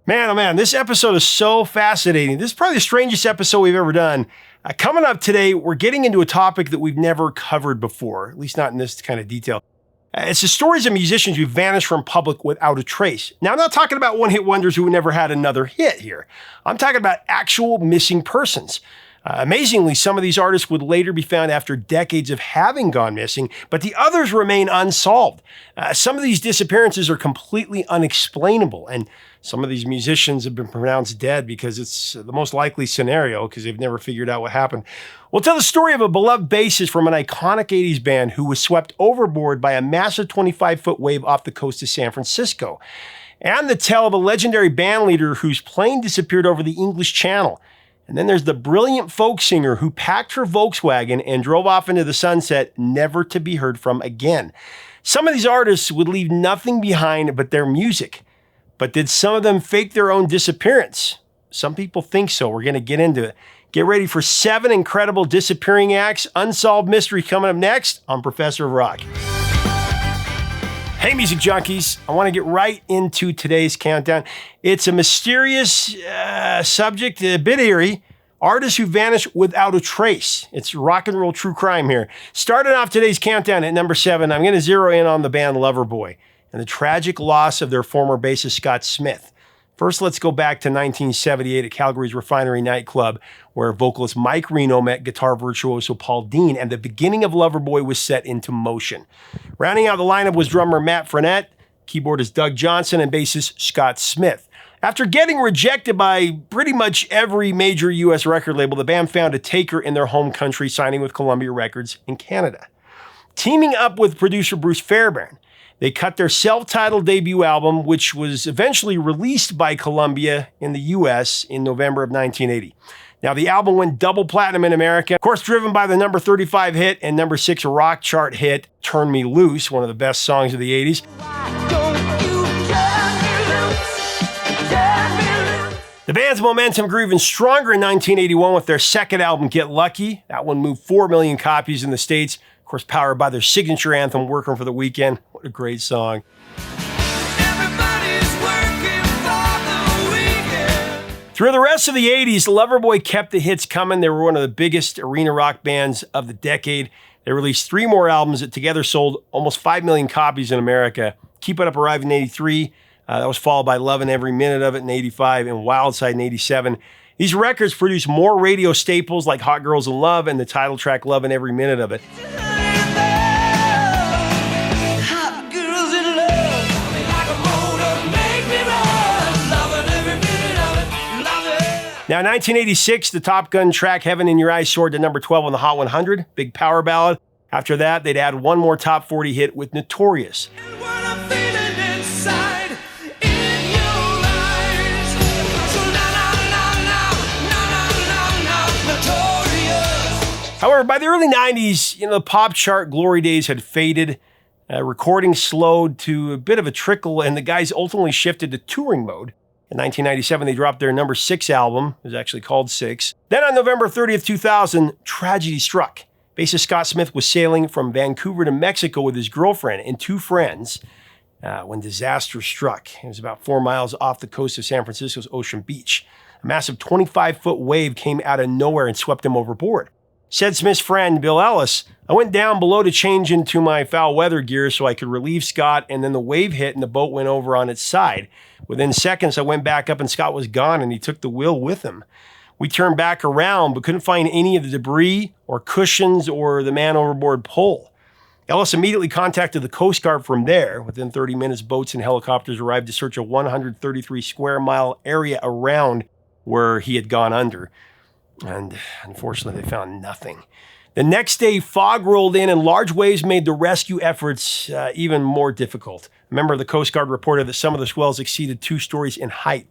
Man, oh man, this episode is so fascinating. This is probably the strangest episode we've ever done. Coming up today, we're getting into a topic that we've never covered before, at least not in this kind of detail. It's the stories of musicians who vanished from public without a trace. Now, I'm not talking about one-hit wonders who never had another hit here. I'm talking about actual missing persons. Amazingly, some of these artists would later be found after decades of having gone missing, but the others remain unsolved. Some of these disappearances are completely unexplainable, and some of these musicians have been pronounced dead because it's the most likely scenario because they've never figured out what happened. We'll tell the story of a beloved bassist from an iconic 80s band who was swept overboard by a massive 25-foot wave off the coast of San Francisco, and the tale of a legendary bandleader whose plane disappeared over the English Channel. And then there's the brilliant folk singer who packed her Volkswagen and drove off into the sunset, never to be heard from again. Some of these artists would leave nothing behind but their music. But did some of them fake their own disappearance? Some people think so. We're going to get into it. Get ready for 7 incredible disappearing acts, unsolved mystery coming up next on Professor of Rock. Hey, music junkies. I want to get right into today's countdown. It's a mysterious subject, a bit eerie. Artists who vanish without a trace. It's rock and roll true crime here. Starting off today's countdown at number 7, I'm going to zero in on the band Loverboy and the tragic loss of their former bassist Scott Smith. First, let's go back to 1978 at Calgary's Refinery nightclub, where vocalist Mike Reno met guitar virtuoso Paul Dean, and the beginning of Loverboy was set into motion. Rounding out the lineup was drummer Matt Frenette, keyboardist Doug Johnson, and bassist Scott Smith. After getting rejected by pretty much every major U.S. record label, the band found a taker in their home country, signing with Columbia Records in Canada. Teaming up with producer Bruce Fairbairn, they cut their self-titled debut album, which was eventually released by Columbia in the U.S. in November of 1980. Now, the album went double platinum in America, of course, driven by the number 35 hit and number 6 rock chart hit, Turn Me Loose, one of the best songs of the 80s. The band's momentum grew even stronger in 1981 with their second album, Get Lucky. That one moved 4 million copies in the States, of course, powered by their signature anthem, Working for the Weekend. What a great song. Through the rest of the 80s, Loverboy kept the hits coming. They were one of the biggest arena rock bands of the decade. They released 3 more albums that together sold almost 5 million copies in America. Keep It Up arrived in 83. That was followed by Lovin' Every Minute of It in 85 and Wildside in 87. These records produced more radio staples like Hot Girls in Love and the title track Lovin' Every Minute of It. Now, in 1986, the Top Gun track Heaven in Your Eyes soared to number 12 on the Hot 100, big power ballad. After that, they'd add one more top 40 hit with Notorious. However, by the early 90s, the pop chart glory days had faded. Recording slowed to a bit of a trickle, and the guys ultimately shifted to touring mode. In 1997, they dropped their number 6 album. It was actually called 6. Then on November 30th, 2000, tragedy struck. Bassist Scott Smith was sailing from Vancouver to Mexico with his girlfriend and 2 friends when disaster struck. It was about 4 miles off the coast of San Francisco's Ocean Beach. A massive 25-foot wave came out of nowhere and swept him overboard. Said Smith's friend, Bill Ellis, I went down below to change into my foul weather gear so I could relieve Scott, and then the wave hit and the boat went over on its side. Within seconds, I went back up and Scott was gone and he took the wheel with him. We turned back around but couldn't find any of the debris or cushions or the man overboard pole. Ellis immediately contacted the Coast Guard from there. Within 30 minutes, boats and helicopters arrived to search a 133 square mile area around where he had gone under. And unfortunately, they found nothing. The next day, fog rolled in and large waves made the rescue efforts even more difficult. A member of the Coast Guard reported that some of the swells exceeded 2 stories in height.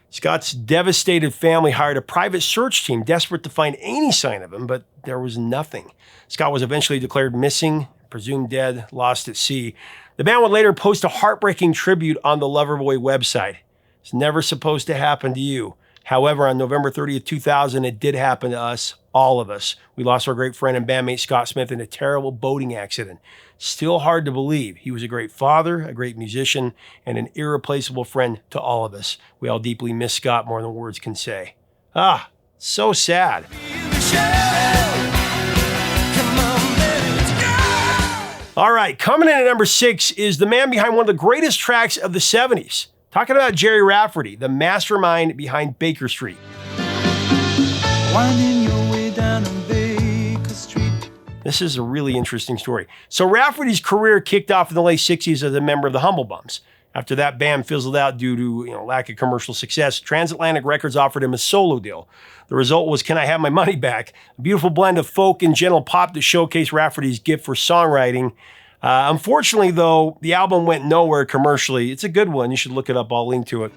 Scott's devastated family hired a private search team desperate to find any sign of him, but there was nothing. Scott was eventually declared missing, presumed dead, lost at sea. The band would later post a heartbreaking tribute on the Loverboy website. It's never supposed to happen to you. However, on November 30th, 2000, it did happen to us all of us. We lost our great friend and bandmate Scott Smith in a terrible boating accident. Still hard to believe. He was a great father, a great musician, and an irreplaceable friend to all of us. We all deeply miss Scott more than words can say. Ah, so sad. All right, coming in at number 6 is the man behind one of the greatest tracks of the 70s. Talking about Gerry Rafferty, the mastermind behind Baker Street. Winding your way down on Baker Street. This is a really interesting story. So Rafferty's career kicked off in the late 60s as a member of the Humble Bums. After that band fizzled out due to lack of commercial success, Transatlantic Records offered him a solo deal. The result was Can I Have My Money Back? A beautiful blend of folk and gentle pop that showcased Rafferty's gift for songwriting. Unfortunately, though, the album went nowhere commercially. It's a good one. You should look it up. I'll link to it.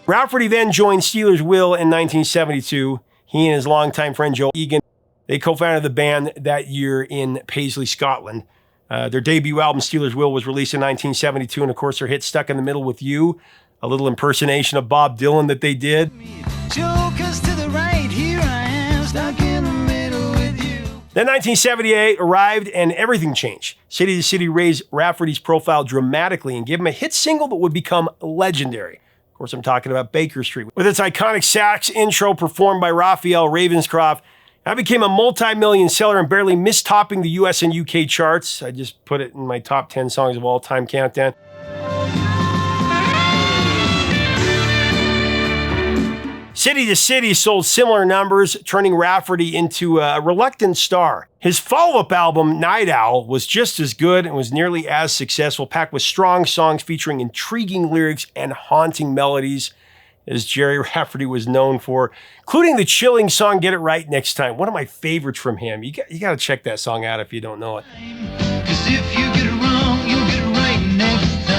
Rafferty then joined Stealers Will in 1972. He and his longtime friend Joe Egan, they co-founded the band that year in Paisley, Scotland. Their debut album, Stealers Will, was released in 1972, and of course their hit Stuck in the Middle with You, a little impersonation of Bob Dylan that they did. Jokers to the right, here I am, stuck in the middle with you. Then 1978 arrived and everything changed. City to City raised Rafferty's profile dramatically and gave him a hit single that would become legendary. Of course, I'm talking about Baker Street. With its iconic sax intro performed by Raphael Ravenscroft, that became a multi-million seller and barely missed topping the US and UK charts. I just put it in my top 10 songs of all time countdown. City to City sold similar numbers, turning Rafferty into a reluctant star. His follow-up album, Night Owl, was just as good and was nearly as successful, packed with strong songs featuring intriguing lyrics and haunting melodies, as Gerry Rafferty was known for, including the chilling song Get It Right Next Time, one of my favorites from him. You got to check that song out if you don't know it. 'Cause if you get it wrong, you'll get it right next time.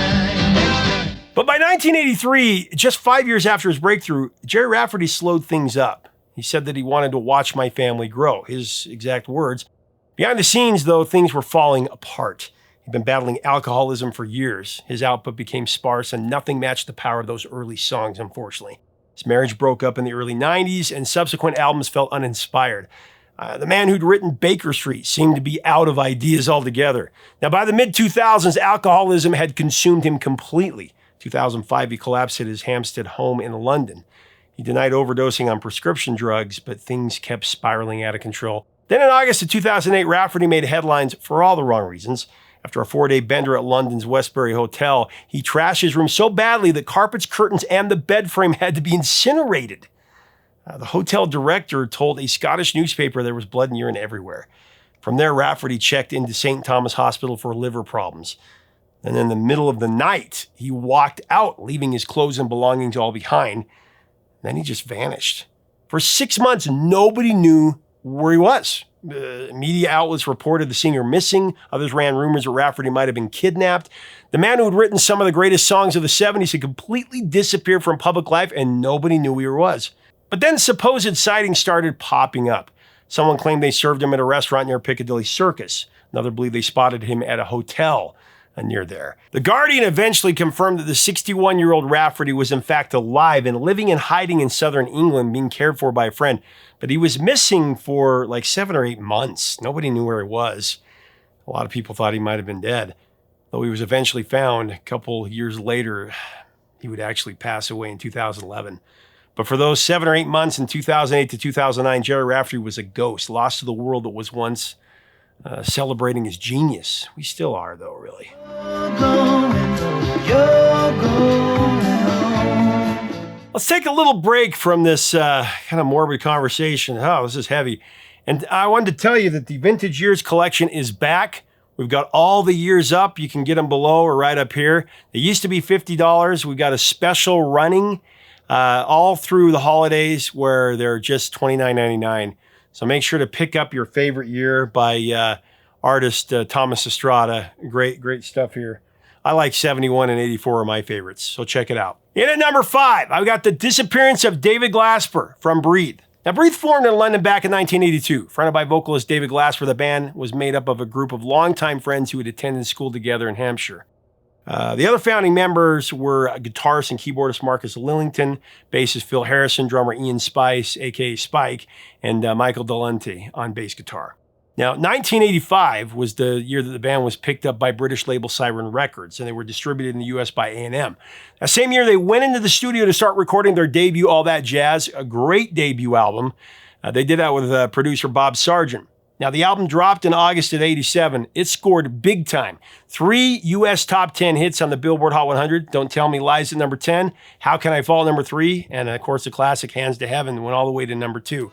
But by 1983, just 5 years after his breakthrough, Gerry Rafferty slowed things up. He said that he wanted to watch my family grow, his exact words. Behind the scenes, though, things were falling apart. He'd been battling alcoholism for years. His output became sparse, and nothing matched the power of those early songs, unfortunately. His marriage broke up in the early 90s, and subsequent albums felt uninspired. The man who'd written Baker Street seemed to be out of ideas altogether. Now, by the mid-2000s, alcoholism had consumed him completely. 2005, he collapsed at his Hampstead home in London. He denied overdosing on prescription drugs, but things kept spiraling out of control. Then in August of 2008, Rafferty made headlines for all the wrong reasons. After a 4-day bender at London's Westbury Hotel, he trashed his room so badly that carpets, curtains, and the bed frame had to be incinerated. The hotel director told a Scottish newspaper there was blood and urine everywhere. From there, Rafferty checked into St. Thomas Hospital for liver problems. And in the middle of the night, he walked out, leaving his clothes and belongings all behind. Then he just vanished. For 6 months, nobody knew where he was. Media outlets reported the singer missing. Others ran rumors that Rafferty might have been kidnapped. The man who had written some of the greatest songs of the 70s had completely disappeared from public life, and nobody knew where he was. But then supposed sightings started popping up. Someone claimed they served him at a restaurant near Piccadilly Circus. Another believed they spotted him at a hotel near there. The Guardian eventually confirmed that the 61-year-old Rafferty was in fact alive and living and hiding in southern England, being cared for by a friend. But he was missing for like 7 or 8 months. Nobody knew where he was. A lot of people thought he might have been dead. Though he was eventually found a couple years later, he would actually pass away in 2011. But for those 7 or 8 months in 2008 to 2009, Gerry Rafferty was a ghost, lost to the world that was once celebrating his genius. We still are, though, really. Let's take a little break from this kind of morbid conversation. Oh, this is heavy. And I wanted to tell you that the Vintage Years collection is back. We've got all the years up. You can get them below or right up here. They used to be $50. We've got a special running all through the holidays where they're just $29.99. So make sure to pick up your favorite year by artist Thomas Estrada. Great stuff here. I like 71 and 84 are my favorites, so check it out. In at number 5, I've got The Disappearance of David Glasper from Breathe. Now, Breathe formed in London back in 1982. Fronted by vocalist David Glasper, the band was made up of a group of longtime friends who had attended school together in Hampshire. The other founding members were guitarist and keyboardist Marcus Lillington, bassist Phil Harrison, drummer Ian Spice, a.k.a. Spike, and Michael Delente on bass guitar. Now, 1985 was the year that the band was picked up by British label Siren Records, and they were distributed in the U.S. by A&M. That same year, they went into the studio to start recording their debut, All That Jazz, a great debut album. They did that with producer Bob Sargent. Now, the album dropped in August of '87. It scored big time. 3 U.S. top 10 hits on the Billboard Hot 100. Don't Tell Me Lies at number 10. How Can I Fall at number 3. And, of course, the classic Hands to Heaven went all the way to number 2.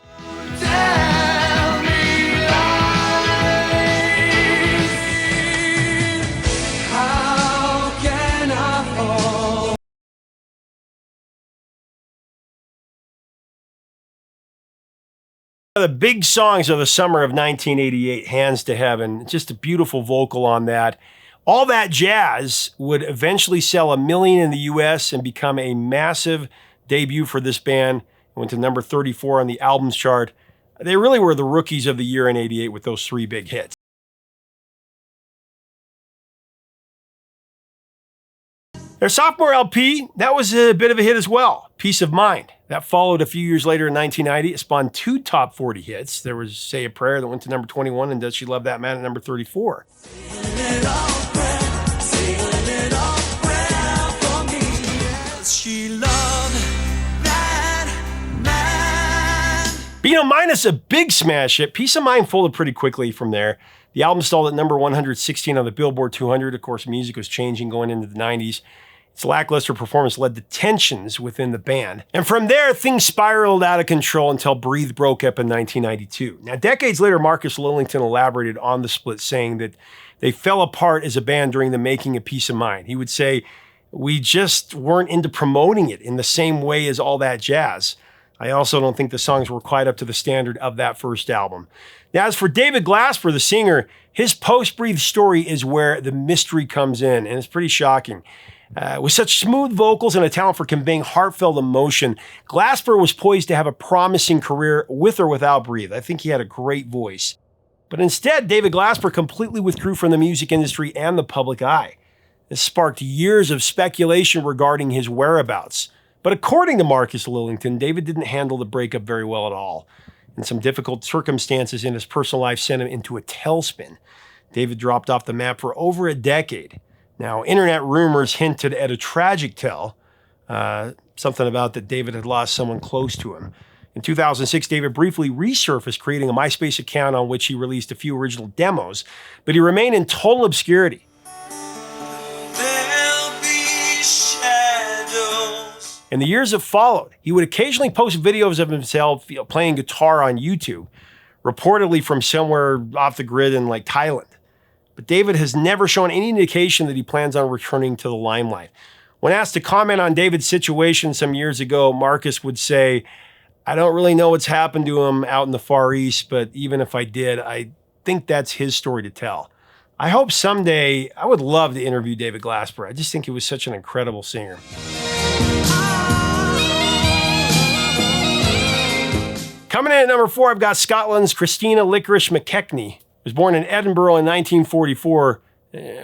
The big songs of the summer of 1988, Hands to Heaven, just a beautiful vocal on that. All That Jazz would eventually sell 1 million in the US and become a massive debut for this band. It went to number 34 on the albums chart. They really were the rookies of the year in '88 with those 3 big hits. Their sophomore LP, that was a bit of a hit as well, Peace of Mind. That followed a few years later in 1990. It spawned 2 top 40 hits. There was Say a Prayer that went to number 21 and Does She Love That Man at number 34. Being a minus a big smash hit, Peace of Mind folded pretty quickly from there. The album stalled at number 116 on the Billboard 200. Of course, music was changing going into the 90s. Its lackluster performance led to tensions within the band. And from there, things spiraled out of control until Breathe broke up in 1992. Now, decades later, Marcus Lillington elaborated on the split, saying that they fell apart as a band during the making of Peace of Mind. He would say, we just weren't into promoting it in the same way as All That Jazz. I also don't think the songs were quite up to the standard of that first album. Now, as for David Glasper, the singer, his post-Breathe story is where the mystery comes in, and it's pretty shocking. With such smooth vocals and a talent for conveying heartfelt emotion, Glasper was poised to have a promising career with or without Breathe. I think he had a great voice. But instead, David Glasper completely withdrew from the music industry and the public eye. This sparked years of speculation regarding his whereabouts. But according to Marcus Lillington, David didn't handle the breakup very well at all. And some difficult circumstances in his personal life sent him into a tailspin. David dropped off the map for over a decade. Now, internet rumors hinted at a tragic tale, something about that David had lost someone close to him. In 2006, David briefly resurfaced, creating a MySpace account on which he released a few original demos, but he remained in total obscurity. In the years that followed, he would occasionally post videos of himself playing guitar on YouTube, reportedly from somewhere off the grid in like Thailand. But David has never shown any indication that he plans on returning to the limelight. When asked to comment on David's situation some years ago, Marcus would say, I don't really know what's happened to him out in the Far East, but even if I did, I think that's his story to tell. I hope someday, I would love to interview David Glasper. I just think he was such an incredible singer. Coming in at number 4, I've got Scotland's Christina Licorice McKechnie. Was born in Edinburgh in 1944.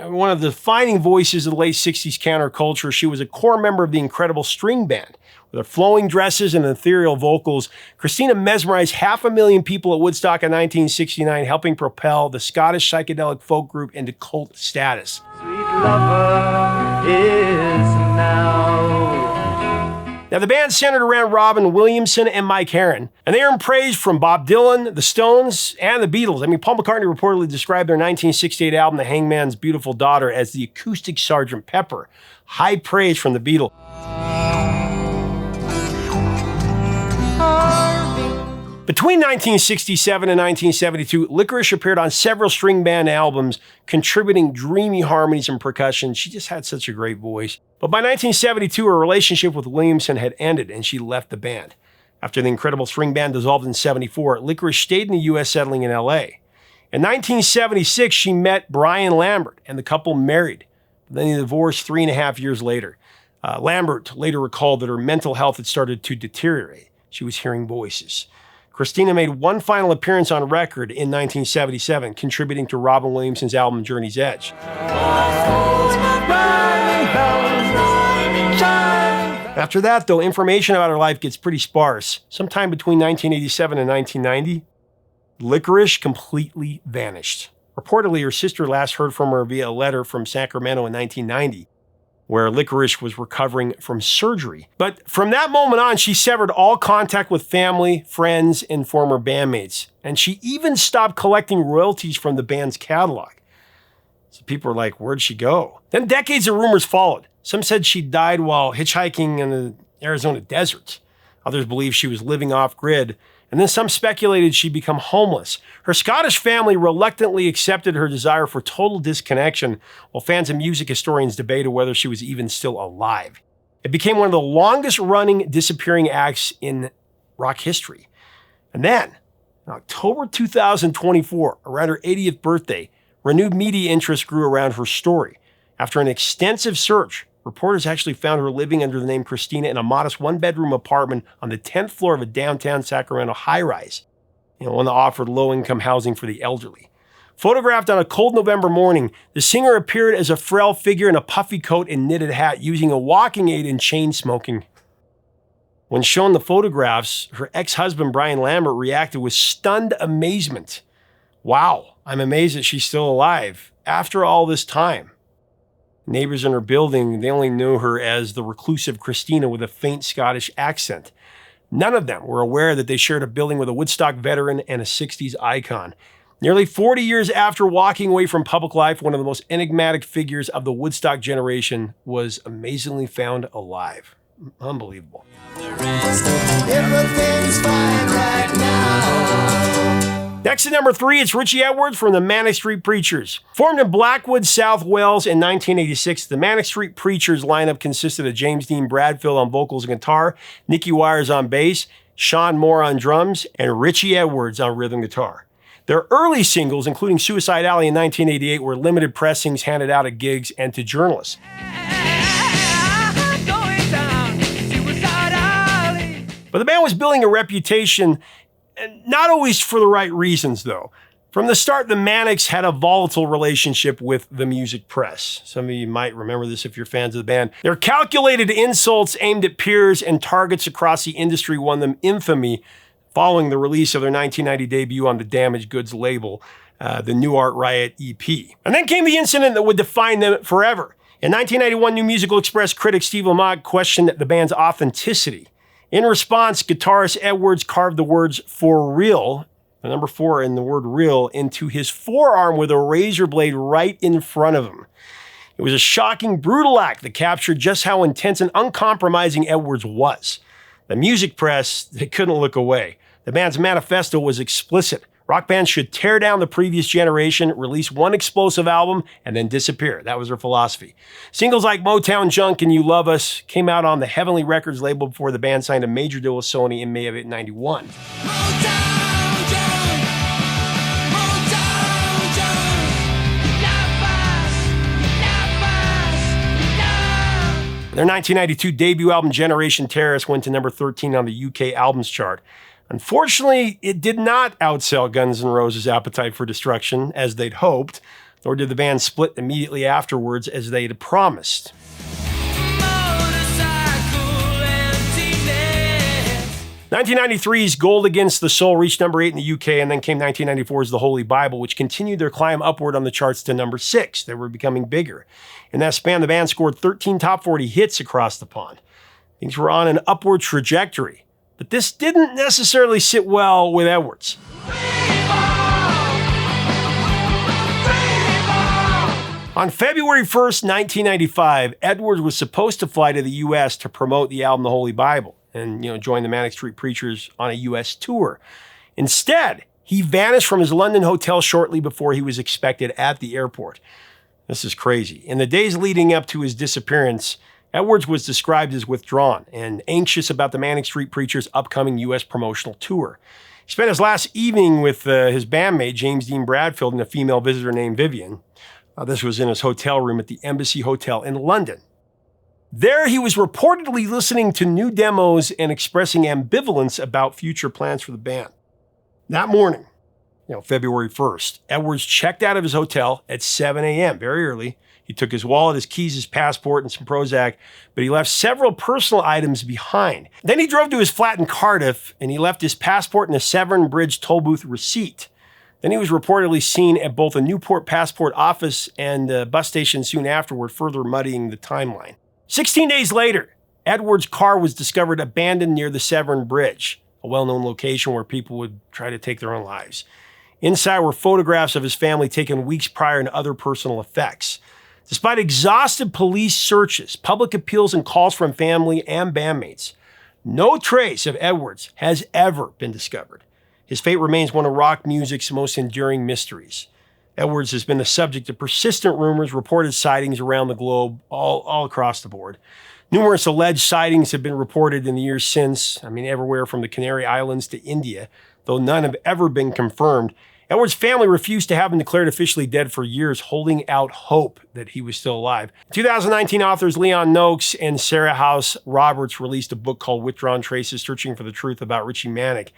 One of the defining voices of the late 60s counterculture, she was a core member of the incredible string band. With her flowing dresses and ethereal vocals, Christina mesmerized 500,000 people at Woodstock in 1969, helping propel the Scottish psychedelic folk group into cult status. Sweet lover is now. Now, the band centered around Robin Williamson and Mike Herron, and they earned praise from Bob Dylan, the Stones, and the Beatles. I mean, Paul McCartney reportedly described their 1968 album, The Hangman's Beautiful Daughter, as the acoustic Sgt. Pepper. High praise from the Beatles. Between 1967 and 1972, Licorice appeared on several string band albums, contributing dreamy harmonies and percussion. She just had such a great voice. But by 1972, her relationship with Williamson had ended, and she left the band. After the incredible string band dissolved in '74, Licorice stayed in the U.S., settling in L.A. In 1976, she met Brian Lambert, and the couple married. Then they divorced 3.5 years later. Lambert later recalled that her mental health had started to deteriorate. She was hearing voices. Christina made one final appearance on record in 1977, contributing to Robin Williamson's album Journey's Edge. After that, though, information about her life gets pretty sparse. Sometime between 1987 and 1990, Licorice completely vanished. Reportedly, her sister last heard from her via a letter from Sacramento in 1990, where Licorice was recovering from surgery. But from that moment on, she severed all contact with family, friends, and former bandmates. And she even stopped collecting royalties from the band's catalog. So people were like, where'd she go? Then decades of rumors followed. Some said she died while hitchhiking in the Arizona desert. Others believed she was living off-grid. And then some speculated she'd become homeless. Her Scottish family reluctantly accepted her desire for total disconnection, while fans and music historians debated whether she was even still alive. It became one of the longest-running disappearing acts in rock history. And then, in October 2024, around her 80th birthday, renewed media interest grew around her story. After an extensive search, reporters actually found her living under the name Christina in a modest one-bedroom apartment on the 10th floor of a downtown Sacramento high-rise, one that offered low-income housing for the elderly. Photographed on a cold November morning, the singer appeared as a frail figure in a puffy coat and knitted hat, using a walking aid and chain smoking. When shown the photographs, her ex-husband Brian Lambert reacted with stunned amazement. Wow, I'm amazed that she's still alive after all this time. Neighbors in her building, they only knew her as the reclusive Christina with a faint Scottish accent. None of them were aware that they shared a building with a Woodstock veteran and a 60s icon. Nearly 40 years after walking away from public life, one of the most enigmatic figures of the Woodstock generation was amazingly found alive. Unbelievable. Everything's fine right now. Next at number 3, it's Richey Edwards from the Manic Street Preachers. Formed in Blackwood, South Wales in 1986, the Manic Street Preachers lineup consisted of James Dean Bradfield on vocals and guitar, Nicky Wires on bass, Sean Moore on drums, and Richey Edwards on rhythm guitar. Their early singles, including Suicide Alley in 1988, were limited pressings handed out at gigs and to journalists. But the band was building a reputation, and not always for the right reasons, though. From the start, the Manics had a volatile relationship with the music press. Some of you might remember this if you're fans of the band. Their calculated insults aimed at peers and targets across the industry won them infamy following the release of their 1990 debut on the Damaged Goods label, the New Art Riot EP. And then came the incident that would define them forever. In 1991, New Musical Express critic Steve Lamont questioned the band's authenticity. In response, guitarist Edwards carved the words "for real," the number 4 in the word real, into his forearm with a razor blade right in front of him. It was a shocking, brutal act that captured just how intense and uncompromising Edwards was. The music press, they couldn't look away. The band's manifesto was explicit. Rock bands should tear down the previous generation, release one explosive album, and then disappear. That was their philosophy. Singles like Motown Junk and You Love Us came out on the Heavenly Records label before the band signed a major deal with Sony in May of 1991. Their 1992 debut album, Generation Terrorist, went to number 13 on the UK Albums Chart. Unfortunately, it did not outsell Guns N' Roses' Appetite for Destruction, as they'd hoped, nor did the band split immediately afterwards, as they'd promised. 1993's Gold Against the Soul reached number 8 in the UK, and then came 1994's The Holy Bible, which continued their climb upward on the charts to number 6. They were becoming bigger. In that span, the band scored 13 top 40 hits across the pond. Things were on an upward trajectory. But this didn't necessarily sit well with Edwards. On February 1st, 1995, Edwards was supposed to fly to the U.S. to promote the album The Holy Bible and join the Manic Street Preachers on a U.S. tour. Instead, he vanished from his London hotel shortly before he was expected at the airport. This is crazy. In the days leading up to his disappearance, Edwards was described as withdrawn and anxious about the Manic Street Preachers' upcoming U.S. promotional tour. He spent his last evening with his bandmate, James Dean Bradfield, and a female visitor named Vivian. This was in his hotel room at the Embassy Hotel in London. There, he was reportedly listening to new demos and expressing ambivalence about future plans for the band. That morning, February 1st, Edwards checked out of his hotel at 7 a.m., very early, He took his wallet, his keys, his passport, and some Prozac, but he left several personal items behind. Then he drove to his flat in Cardiff, and he left his passport and a Severn Bridge toll booth receipt. Then he was reportedly seen at both a Newport passport office and a bus station soon afterward, further muddying the timeline. 16 days later, Edwards' car was discovered abandoned near the Severn Bridge, a well-known location where people would try to take their own lives. Inside were photographs of his family taken weeks prior and other personal effects. Despite exhaustive police searches, public appeals, and calls from family and bandmates, no trace of Edwards has ever been discovered. His fate remains one of rock music's most enduring mysteries. Edwards has been the subject of persistent rumors, reported sightings around the globe, all across the board. Numerous alleged sightings have been reported in the years since, everywhere from the Canary Islands to India, though none have ever been confirmed. Edwards' family refused to have him declared officially dead for years, holding out hope that he was still alive. 2019 authors Leon Noakes and Sarah House Roberts released a book called Withdrawn Traces, Searching for the Truth about Richey Manic.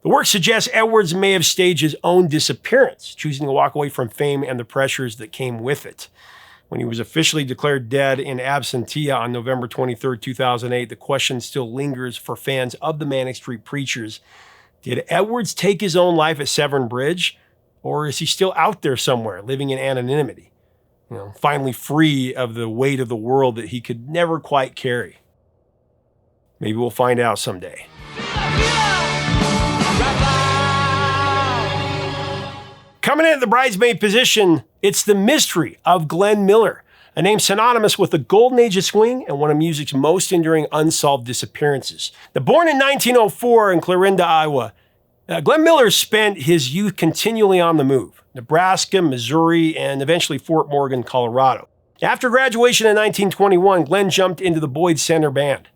The work suggests Edwards may have staged his own disappearance, choosing to walk away from fame and the pressures that came with it. When he was officially declared dead in absentia on November 23, 2008, the question still lingers for fans of the Manic Street Preachers. Did Edwards take his own life at Severn Bridge, or is he still out there somewhere, living in anonymity? Finally free of the weight of the world that he could never quite carry. Maybe we'll find out someday. Coming in at the bridesmaid position, it's the mystery of Glen Miller, a name synonymous with the golden age of swing and one of music's most enduring unsolved disappearances. Born in 1904 in Clarinda, Iowa, Glen Miller spent his youth continually on the move: Nebraska, Missouri, and eventually Fort Morgan, Colorado. After graduation in 1921, Glen jumped into the Boyd Center Band.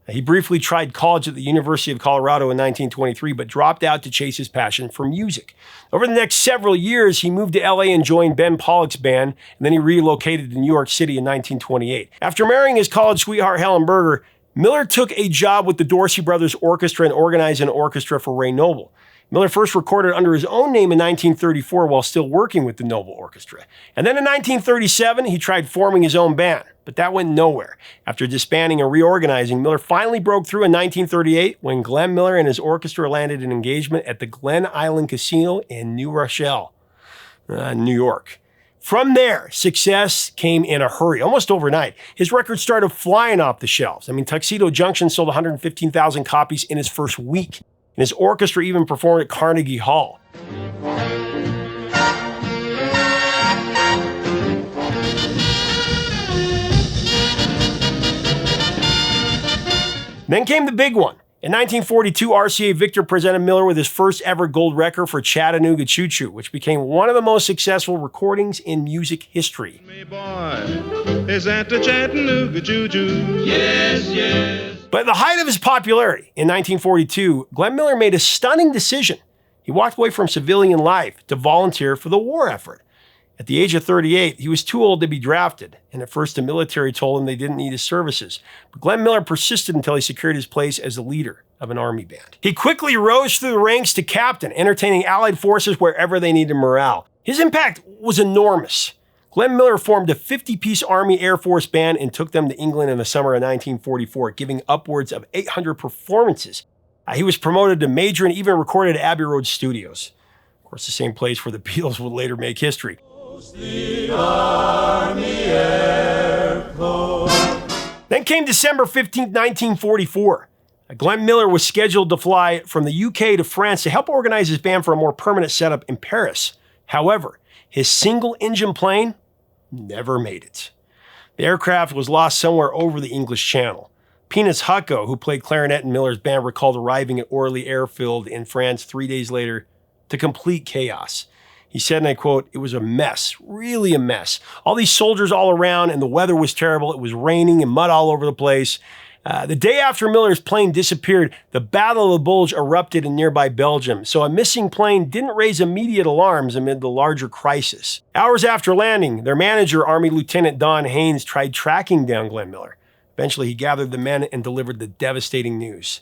He briefly tried college at the University of Colorado in 1923, but dropped out to chase his passion for music. Over the next several years, he moved to LA and joined Ben Pollock's band, and then he relocated to New York City in 1928. After marrying his college sweetheart, Helen Berger, Miller took a job with the Dorsey Brothers Orchestra and organized an orchestra for Ray Noble. Miller first recorded under his own name in 1934 while still working with the Noble Orchestra. And then in 1937, he tried forming his own band, but that went nowhere. After disbanding and reorganizing, Miller finally broke through in 1938 when Glen Miller and his orchestra landed an engagement at the Glen Island Casino in New Rochelle, New York. From there, success came in a hurry, almost overnight. His records started flying off the shelves. Tuxedo Junction sold 115,000 copies in his first week. And his orchestra even performed at Carnegie Hall. Then came the big one. In 1942, RCA Victor presented Miller with his first ever gold record for Chattanooga Choo Choo, which became one of the most successful recordings in music history. Hey boy, is that the Chattanooga Choo Choo? Yes, yes. But at the height of his popularity, in 1942, Glen Miller made a stunning decision. He walked away from civilian life to volunteer for the war effort. At the age of 38, he was too old to be drafted, and at first the military told him they didn't need his services. But Glen Miller persisted until he secured his place as the leader of an army band. He quickly rose through the ranks to captain, entertaining Allied forces wherever they needed morale. His impact was enormous. Glen Miller formed a 50-piece Army Air Force band and took them to England in the summer of 1944, giving upwards of 800 performances. He was promoted to major and even recorded at Abbey Road Studios. Of course, the same place where the Beatles would later make history. The Army Air Force. Then came December 15, 1944. Glen Miller was scheduled to fly from the UK to France to help organize his band for a more permanent setup in Paris. However, his single-engine plane never made it. The aircraft was lost somewhere over the English Channel. Peanuts Hucko, who played clarinet in Miller's band, recalled arriving at Orly Airfield in France 3 days later to complete chaos. He said, and I quote, "It was a mess, really a mess. All these soldiers all around, and the weather was terrible. It was raining and mud all over the place. The day after Miller's plane disappeared, the Battle of the Bulge erupted in nearby Belgium, so a missing plane didn't raise immediate alarms amid the larger crisis. Hours after landing, their manager, Army Lieutenant Don Haynes, tried tracking down Glen Miller. Eventually, he gathered the men and delivered the devastating news.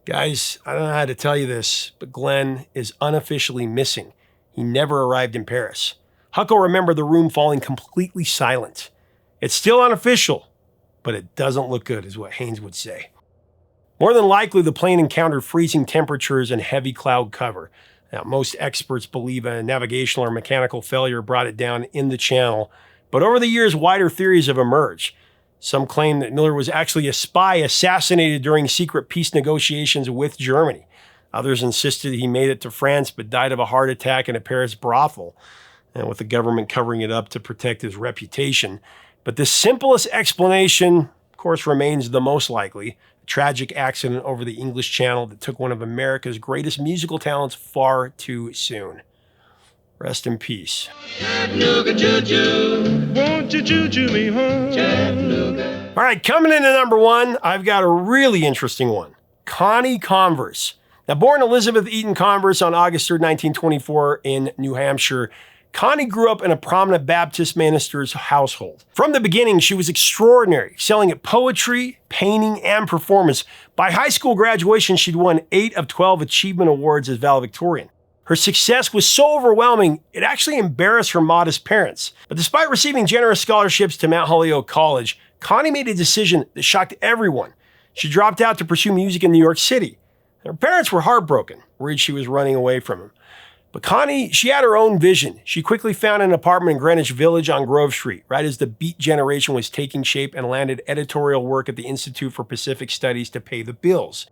Guys, I don't know how to tell you this, but Glen is unofficially missing. He never arrived in Paris. Hucko remembered the room falling completely silent. It's still unofficial, but it doesn't look good, is what Haynes would say. More than likely, the plane encountered freezing temperatures and heavy cloud cover. Now, most experts believe a navigational or mechanical failure brought it down in the channel, but over the years, wider theories have emerged. Some claim that Miller was actually a spy assassinated during secret peace negotiations with Germany. Others insisted he made it to France but died of a heart attack in a Paris brothel, and with the government covering it up to protect his reputation. But the simplest explanation, of course, remains the most likely. A tragic accident over the English Channel that took one of America's greatest musical talents far too soon. Rest in peace. Chattanooga choo-choo, won't you choo-choo me home? Chattanooga. All right, coming into number one, I've got a really interesting one. Connie Converse. Now, born Elizabeth Eaton Converse on August 3rd, 1924 in New Hampshire, Connie grew up in a prominent Baptist minister's household. From the beginning, she was extraordinary, excelling at poetry, painting, and performance. By high school graduation, she'd won 8 of 12 achievement awards as valedictorian. Her success was so overwhelming, it actually embarrassed her modest parents. But despite receiving generous scholarships to Mount Holyoke College, Connie made a decision that shocked everyone. She dropped out to pursue music in New York City. Her parents were heartbroken, worried she was running away from him. But Connie, she had her own vision. She quickly found an apartment in Greenwich Village on Grove Street, right as the Beat generation was taking shape, and landed editorial work at the Institute for Pacific Studies to pay the bills.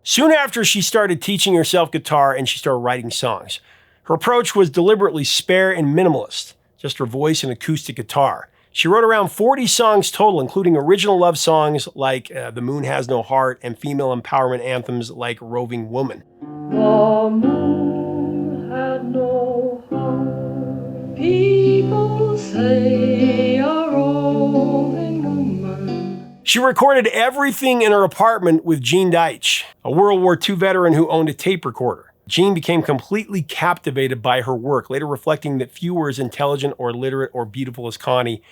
Soon after, she started teaching herself guitar and she started writing songs. Her approach was deliberately spare and minimalist, just her voice and acoustic guitar. She wrote around 40 songs total, including original love songs like The Moon Has No Heart and female empowerment anthems like Roving Woman. The moon had no heart, people say a roving woman. She recorded everything in her apartment with Gene Deitch, a World War II veteran who owned a tape recorder. Gene became completely captivated by her work, later reflecting that few were as intelligent or literate or beautiful as Connie,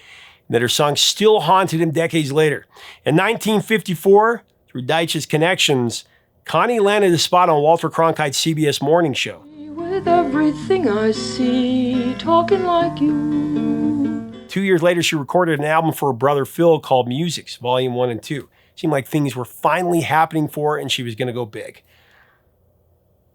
and that her songs still haunted him decades later. In 1954, through Deitch's connections, Connie landed a spot on Walter Cronkite's CBS morning show. With everything I see, talking like you. 2 years later, she recorded an album for her brother Phil called Musics, Volume 1 and 2. Seemed like things were finally happening for her and she was going to go big.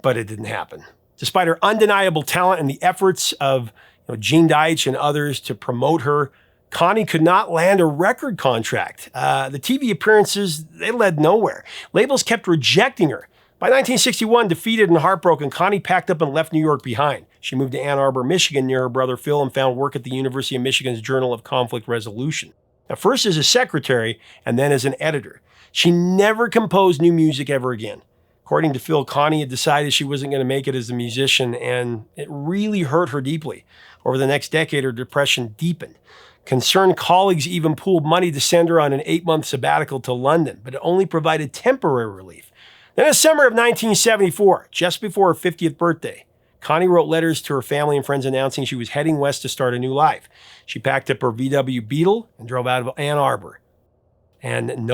But it didn't happen. Despite her undeniable talent and the efforts of Gene Deitch and others to promote her, Connie could not land a record contract. The TV appearances, they led nowhere. Labels kept rejecting her. By 1961, defeated and heartbroken, Connie packed up and left New York behind. She moved to Ann Arbor, Michigan, near her brother Phil, and found work at the University of Michigan's Journal of Conflict Resolution. Now, first as a secretary, and then as an editor. She never composed new music ever again. According to Phil, Connie had decided she wasn't going to make it as a musician, and it really hurt her deeply. Over the next decade, her depression deepened. Concerned colleagues even pooled money to send her on an 8-month sabbatical to London, but it only provided temporary relief. Then in the summer of 1974, just before her 50th birthday, Connie wrote letters to her family and friends announcing she was heading west to start a new life. She packed up her VW Beetle and drove out of Ann Arbor. And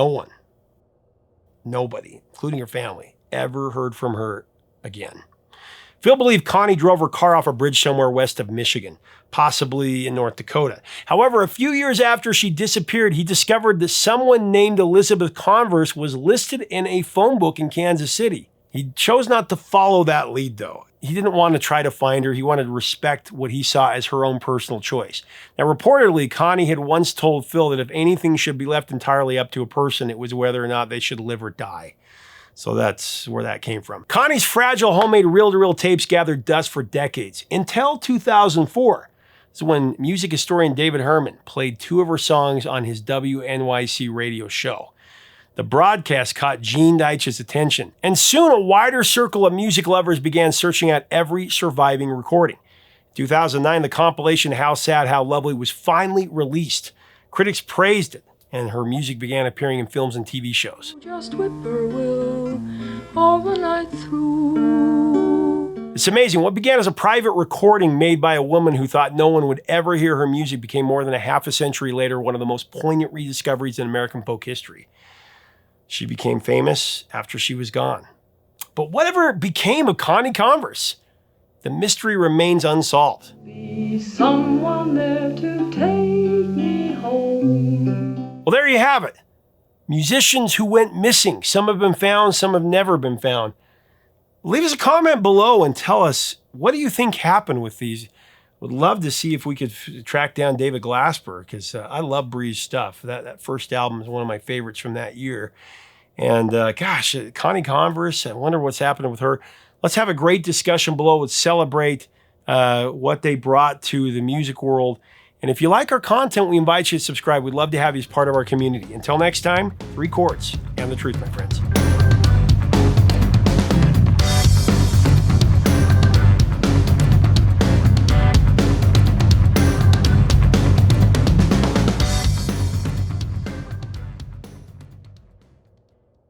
nobody, including her family, ever heard from her again. Phil believed Connie drove her car off a bridge somewhere west of Michigan, possibly in North Dakota. However, a few years after she disappeared, he discovered that someone named Elizabeth Converse was listed in a phone book in Kansas City. He chose not to follow that lead, though. He didn't want to try to find her. He wanted to respect what he saw as her own personal choice. Now, reportedly, Connie had once told Phil that if anything should be left entirely up to a person, it was whether or not they should live or die. So that's where that came from. Connie's fragile homemade reel-to-reel tapes gathered dust for decades, until 2004. This is when music historian David Herman played 2 of her songs on his WNYC radio show. The broadcast caught Gene Deitch's attention, and soon a wider circle of music lovers began searching out every surviving recording. In 2009, the compilation How Sad, How Lovely was finally released. Critics praised it, and her music began appearing in films and TV shows. Just whippoorwill all the night through. It's amazing. What began as a private recording made by a woman who thought no one would ever hear her music became more than a half a century later one of the most poignant rediscoveries in American folk history. She became famous after she was gone. But whatever became of Connie Converse? The mystery remains unsolved. Be someone there to take me home. Well, there you have it. Musicians who went missing. Some have been found, some have never been found. Leave us a comment below and tell us, what do you think happened with these? Would love to see if we could track down David Glasper, because I love Bree's stuff. That first album is one of my favorites from that year. And gosh, Connie Converse, I wonder what's happening with her. Let's have a great discussion below. Let's celebrate what they brought to the music world. And if you like our content, we invite you to subscribe. We'd love to have you as part of our community. Until next time, 3 chords and the truth, my friends.